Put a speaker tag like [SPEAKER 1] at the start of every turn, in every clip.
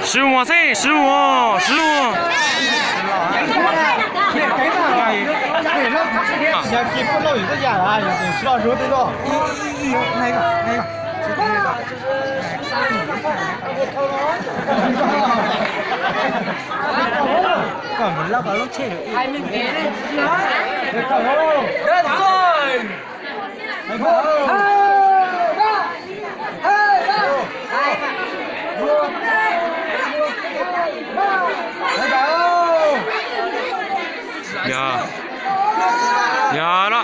[SPEAKER 1] 15噻，15。
[SPEAKER 2] 先给不老有的家啊，吃到时候知道。那个。干嘛了？把路切了。还没给呢。干嘛了？认罪。
[SPEAKER 1] 呀了，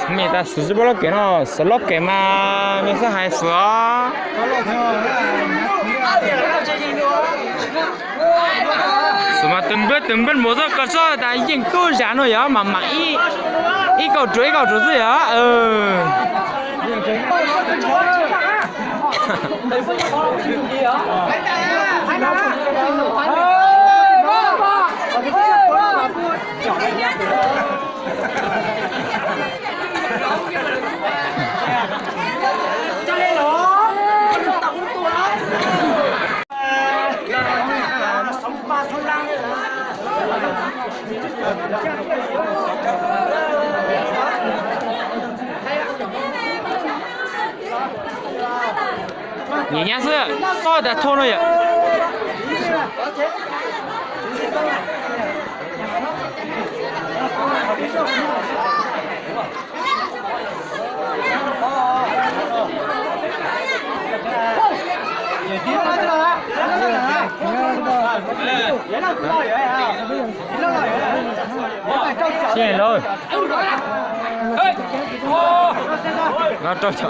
[SPEAKER 1] 没得40不了给了，16给嘛，没事还是啊。什么等不么子，可是他已经够燃了呀，慢慢一搞追子呀，人家是放的拖了呀。谢喽。那照瞧。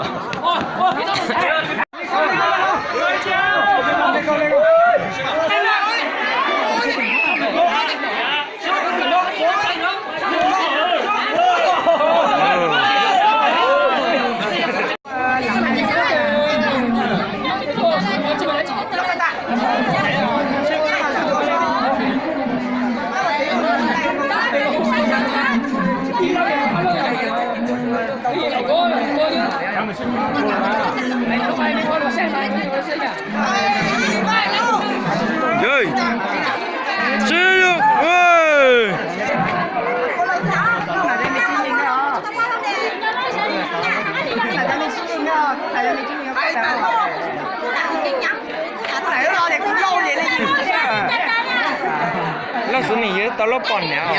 [SPEAKER 1] 老师你也到了半年了。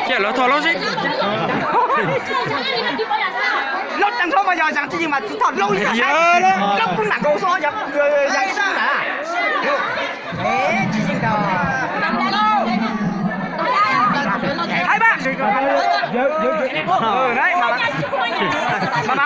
[SPEAKER 1] 这老头老师。
[SPEAKER 2] 老当初嘛要想自己嘛，知道老一下，老不能够说要上啊。哎，记性高。开吧。来，妈妈。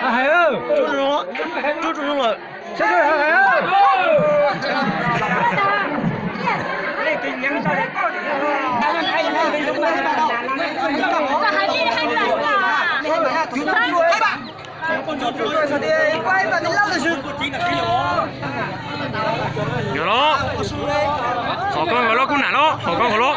[SPEAKER 2] 还有，周主任了，小孩还有。
[SPEAKER 1] 有了，好高好了，困难了，好高好了。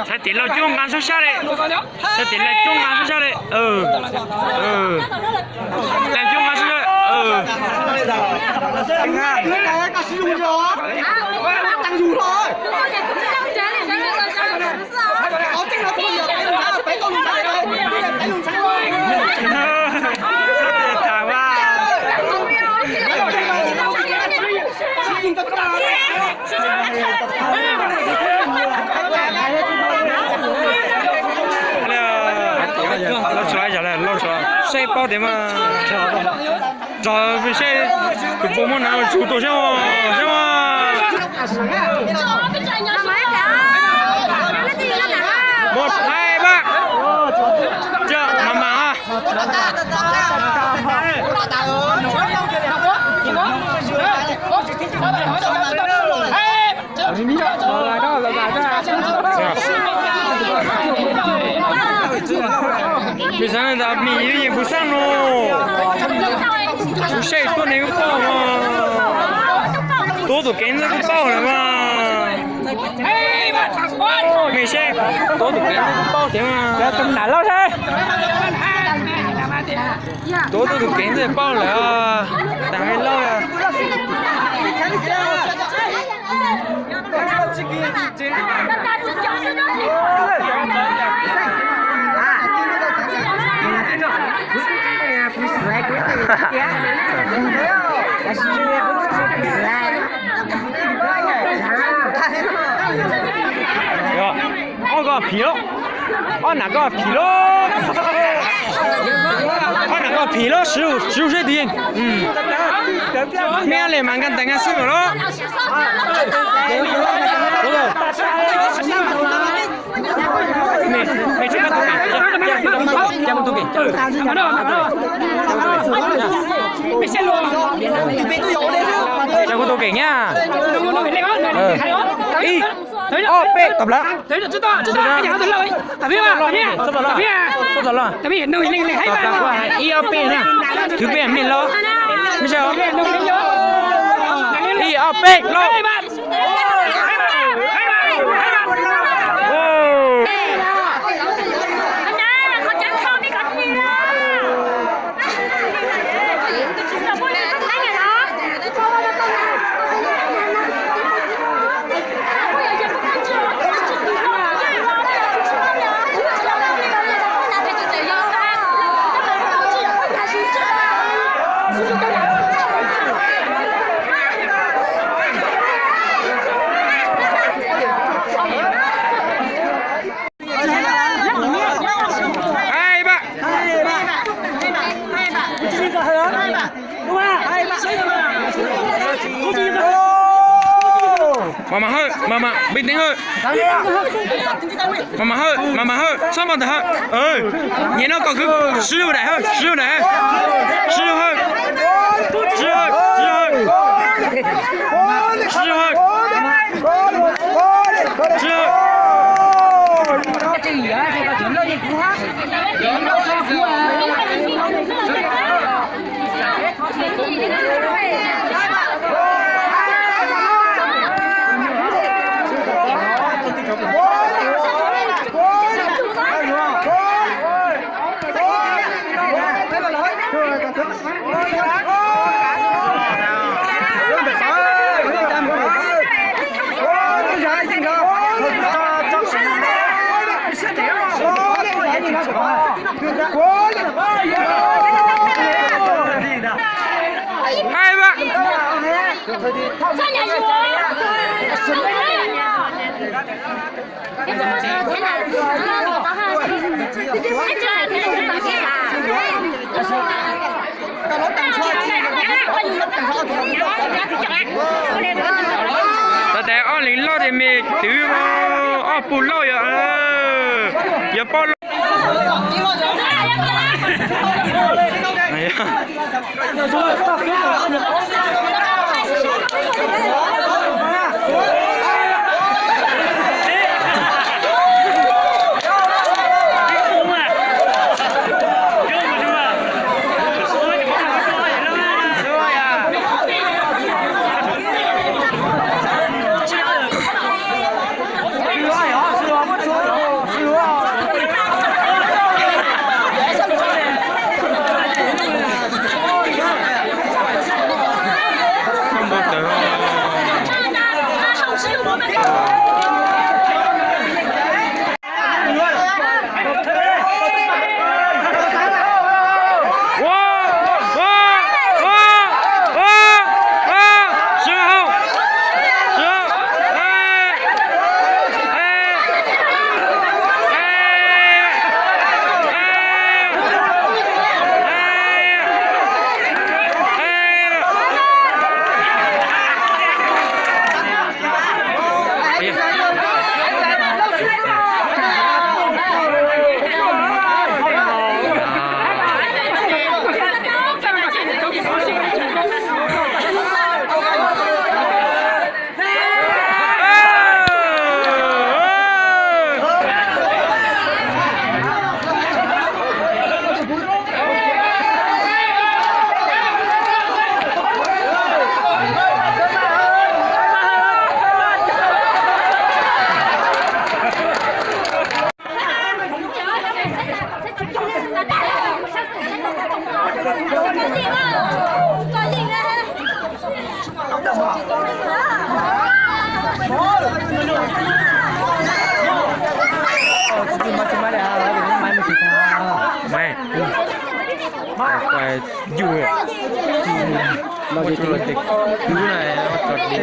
[SPEAKER 1] 才点了中杆手下来，才点了中杆手下来，在中杆手下来，包点嘛，找不些个部门拿出多少是吗？một hai ba chờ mà bây giờ là mình gì cũng sang rồi cũng xây tôi này cũng bao mà tôi tụi kiến cũng bao rồi mà mình xây tôi tụi kiến cũng bao thế mà tụi nãy lo thế tôi tụi kiến thì bao là tại hay lo à个皮肉，哪个皮肉？哪个皮肉15岁的，咩嚟慢緊等下師傅咯。你這個多幾？這個多幾？這個多幾呀？P tập lá. Đấy là chúng ta nhà tôi lợi. Tập biết mà, tập biết. Tập tập lo. Tập biết nuôi lên hay mà. IOP nè. Thứ biết mình lo. Bây giờ. IOP lo. Mama bình tĩnh hơn. Mama hơn, sao mà hơn? Nhìn nó còn cứ siêu đại hơn, siêu đại hơn, siêu hơn, siêu hơn, siêu hơn, siêu hơn. Cái gì vậy? Cái chuyện đó gì cũng hát. Hai ba. Tại ở lính lo thì mình tự ở bù lo vậy giờ bao này phải vui lo đi chơi tịch thứ này nó thật đi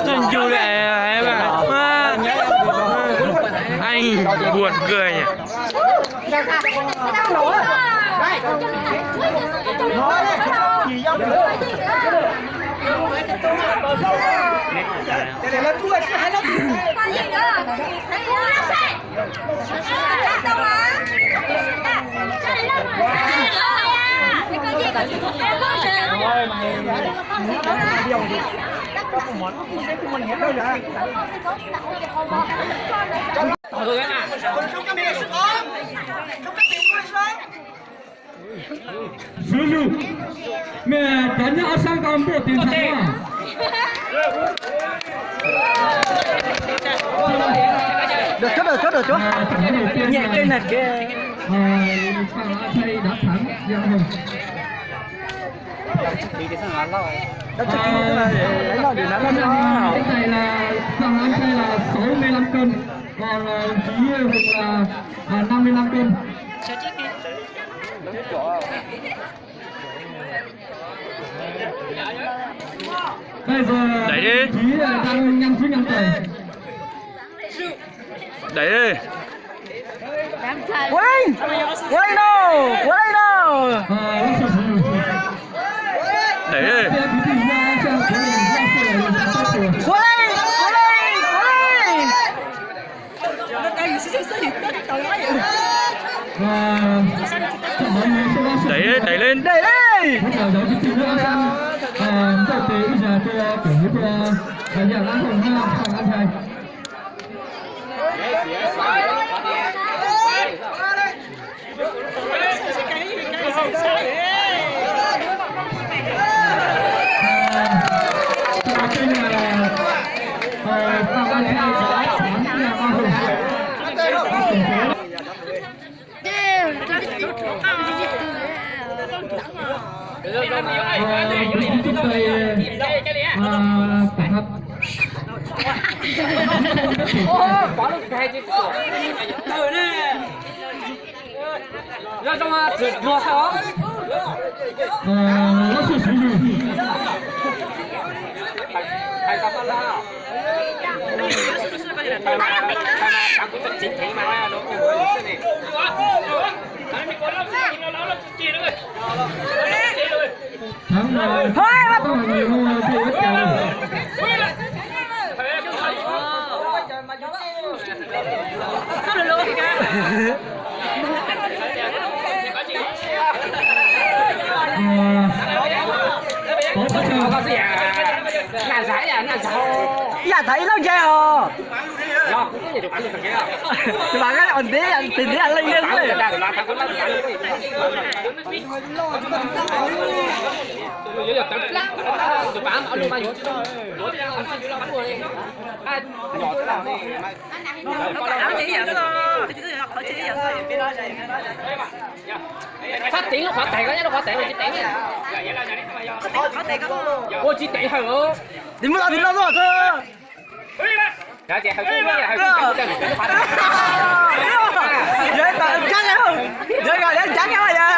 [SPEAKER 1] chân vui này em ạ anh buồn cười nhỉ
[SPEAKER 2] để nó thua chứ hay nó
[SPEAKER 3] Dulu, banyak asal kampung di sana.
[SPEAKER 2] Được chú. Nhẹ trên này kia.
[SPEAKER 3] Thầy đã thắng Giang Hùng.
[SPEAKER 2] Đất trước kia là lấy nó để nó
[SPEAKER 3] Cái này là Giang An Thầy là 65 cân, còn Chí Hùng là 55 cân. Bây giờ
[SPEAKER 1] đẩy đi.
[SPEAKER 3] Chí đang nhăn xuống nhăn trời.
[SPEAKER 1] Đẩy đi.
[SPEAKER 2] Quay đâu.
[SPEAKER 1] Đẩy đi. Đẩy lên.
[SPEAKER 3] Bây giờ đó chính là quốc tế bây giờ cho kiểu như là nhà lãng hồng ha, thằng anh thầy.
[SPEAKER 2] Dạ thấy nó ghê à. Thì bạn cái ổn tí anh tìm tí anh lên lên rồi.
[SPEAKER 4] phát triển nó phát tiền đó nhá, nó phát tiền là chỉ tiền nha. Ôi chỉ tiền thôi nữa.
[SPEAKER 2] Điểm nó rồi cơ.
[SPEAKER 4] Dạ chị hơi cũ quá, hơi cũ cái nó phát.
[SPEAKER 2] Dễ tao chắc không? Dễ rồi để chắc rồi nha.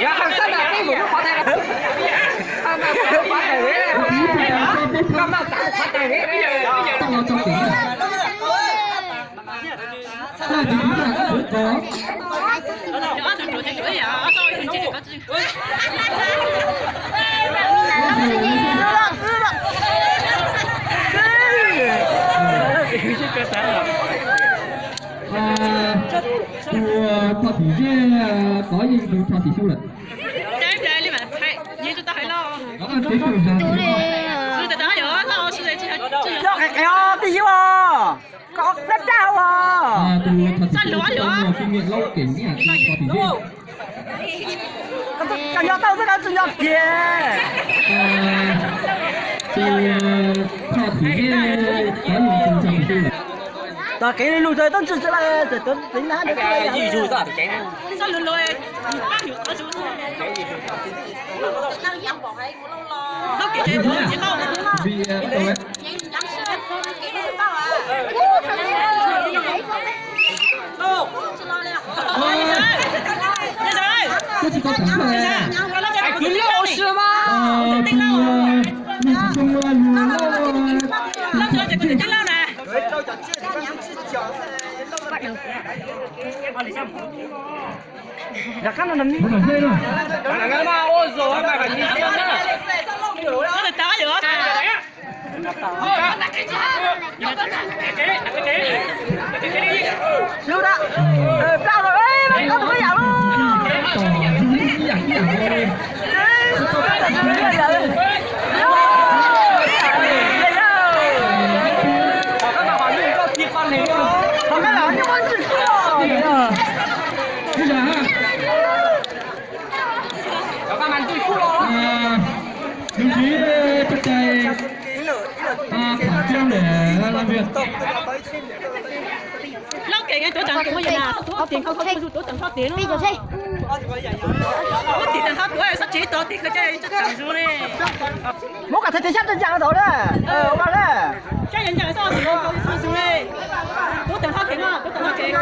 [SPEAKER 4] Dạ hàng xanh là cái vụ nó phát tiền. Phát tiền đấy. Không mà phát tiền đấy bây giờ.
[SPEAKER 3] Thọ thị chứ có gì từ thọ thị du lịch.
[SPEAKER 2] Kẹo tí xíu à. Có rất cao à.
[SPEAKER 3] Từ thọ thị du lịch kinh nghiệm lâu kính à, từ thọ thị du.
[SPEAKER 2] Cảm giác tao rất là trân trọng kìa.
[SPEAKER 3] Từ thọ thị du có gì từ thọ thị du lịch.
[SPEAKER 2] ta cái này lùi tới tao chỉ là để tao tính nó được cái gì dù sao cái này
[SPEAKER 5] sao lùi lùi bao nhiêu có chú đang dặn bỏ hay của lâu lo nó kể chuyện chỉ bao
[SPEAKER 3] Bị tàu ấy.
[SPEAKER 5] dặn sư kể nó bao à đâu chỉ lo đây
[SPEAKER 3] Có chỉ có thắng rồi.
[SPEAKER 5] phải cứng lâu sư mà
[SPEAKER 3] Thì nhìn chung là
[SPEAKER 5] lâu cho chỉ có lâu nè
[SPEAKER 2] là cái nó nằm
[SPEAKER 3] nó là dây rồi.
[SPEAKER 2] là cái mà ôi rồi mà phải đi xem đó
[SPEAKER 5] nó là tá được
[SPEAKER 2] lưu đó sao rồi ấy nó có dạo luôn các bạn hỏi mình có kịp con này không? Không cái là những con gì không?
[SPEAKER 3] Bây giờ ha.
[SPEAKER 2] Các bạn tôi cú lo.
[SPEAKER 3] Đồng chí Trần Tài khẩn trương để làm việc.
[SPEAKER 5] lâu kể cái chỗ chẳng cũng bây giờ nào thuốc tiền không chỗ chẳng thoát tiền
[SPEAKER 6] đi rồi xe
[SPEAKER 5] mất tiền chẳng thoát tuổi sắp chỉ tổ tiền cái chơi chắc chẳng rồi nè
[SPEAKER 2] Mỗi cả thầy sắp chân dạng rồi đấy. Ông bạn đấy.
[SPEAKER 5] chắc nhân chẳng sao thì không xuống xuống nè chỗ chẳng thoát tiền à chỗ chẳng thoát tiền